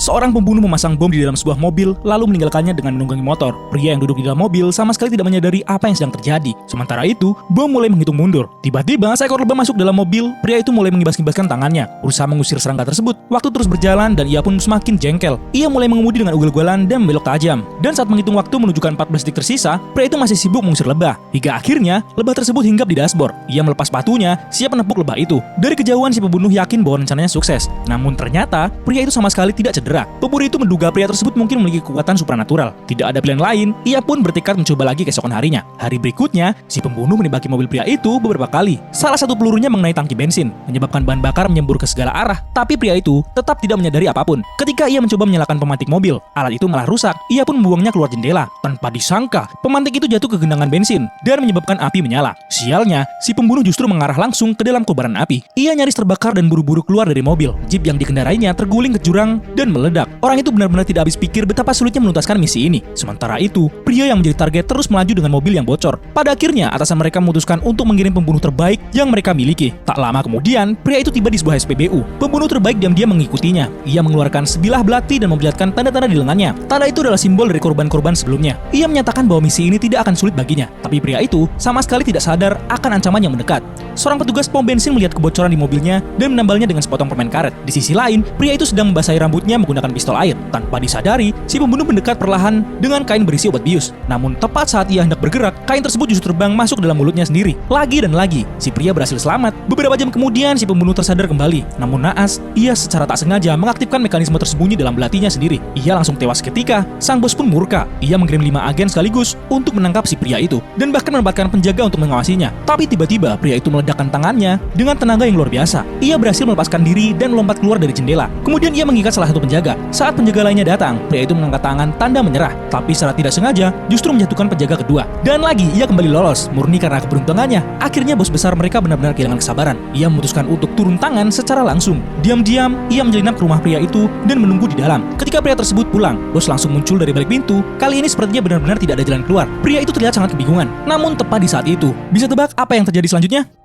Seorang pembunuh memasang bom di dalam sebuah mobil lalu meninggalkannya dengan menunggangi motor. Pria yang duduk di dalam mobil sama sekali tidak menyadari apa yang sedang terjadi. Sementara itu, bom mulai menghitung mundur. Tiba-tiba seekor lebah masuk dalam mobil. Pria itu mulai mengibas-ngibaskan tangannya, berusaha mengusir serangga tersebut. Waktu terus berjalan dan ia pun semakin jengkel. Ia mulai mengemudi dengan ugal-ugalan dan membelok tajam. Dan saat menghitung waktu menunjukkan 14 detik tersisa, pria itu masih sibuk mengusir lebah. Hingga akhirnya, lebah tersebut hinggap di dashboard. Ia melepas sepatunya, siap menepuk lebah itu. Dari kejauhan si pembunuh yakin bahwa rencananya sukses. Namun ternyata, pria itu sama sekali tidak cedera. Pemburu itu menduga pria tersebut mungkin memiliki kekuatan supranatural. Tidak ada pilihan lain, ia pun bertekad mencoba lagi keesokan harinya. Hari berikutnya, si pembunuh menembaki mobil pria itu beberapa kali. Salah satu pelurunya mengenai tangki bensin, menyebabkan bahan bakar menyembur ke segala arah. Tapi pria itu tetap tidak menyadari apapun. Ketika ia mencoba menyalakan pemantik mobil, alat itu malah rusak. Ia pun membuangnya keluar jendela. Tanpa disangka, pemantik itu jatuh ke genangan bensin dan menyebabkan api menyala. Sialnya, si pembunuh justru mengarah langsung ke dalam kobaran api. Ia nyaris terbakar dan buru-buru keluar dari mobil. Jeep yang dikendarainya terguling ke jurang dan meledak. Orang itu benar-benar tidak habis pikir betapa sulitnya menuntaskan misi ini. Sementara itu, pria yang menjadi target terus melaju dengan mobil yang bocor. Pada akhirnya, atasan mereka memutuskan untuk mengirim pembunuh terbaik yang mereka miliki. Tak lama kemudian, pria itu tiba di sebuah SPBU. Pembunuh terbaik diam-diam mengikutinya. Ia mengeluarkan sebilah belati dan memperlihatkan tanda-tanda di lengannya. Tanda itu adalah simbol dari korban-korban sebelumnya. Ia menyatakan bahwa misi ini tidak akan sulit baginya. Tapi pria itu sama sekali tidak sadar akan ancaman yang mendekat. Seorang petugas pom bensin melihat kebocoran di mobilnya dan menambalnya dengan sepotong permen karet. Di sisi lain, pria itu sedang membasahi rambutnya menggunakan pistol air. Tanpa disadari, si pembunuh mendekat perlahan dengan kain berisi obat bius. Namun tepat saat ia hendak bergerak, kain tersebut justru terbang masuk dalam mulutnya sendiri. Lagi dan lagi, si pria berhasil selamat. Beberapa jam kemudian, si pembunuh tersadar kembali. Namun naas, ia secara tak sengaja mengaktifkan mekanisme tersembunyi dalam belatinya sendiri. Ia langsung tewas seketika. Sang bos pun murka. Ia mengirim 5 agen sekaligus untuk menangkap si pria itu dan bahkan menempatkan penjaga untuk mengawasinya. Tapi tiba-tiba pria itu meledakkan tangannya dengan tenaga yang luar biasa. Ia berhasil melepaskan diri dan melompat keluar dari jendela. Kemudian ia mengikat salah satu penjaga. Saat penjaga lainnya datang, pria itu mengangkat tangan tanda menyerah. Tapi secara tidak sengaja, justru menjatuhkan penjaga kedua. Dan lagi, ia kembali lolos, murni karena keberuntungannya. Akhirnya bos besar mereka benar-benar kehilangan kesabaran. Ia memutuskan untuk turun tangan secara langsung. Diam-diam, ia menyelinap ke rumah pria itu dan menunggu di dalam. Ketika pria tersebut pulang, bos langsung muncul dari balik pintu. Kali ini sepertinya benar-benar tidak ada jalan keluar. Pria itu terlihat sangat kebingungan. Namun tepat di saat itu, bisa tebak apa yang terjadi selanjutnya?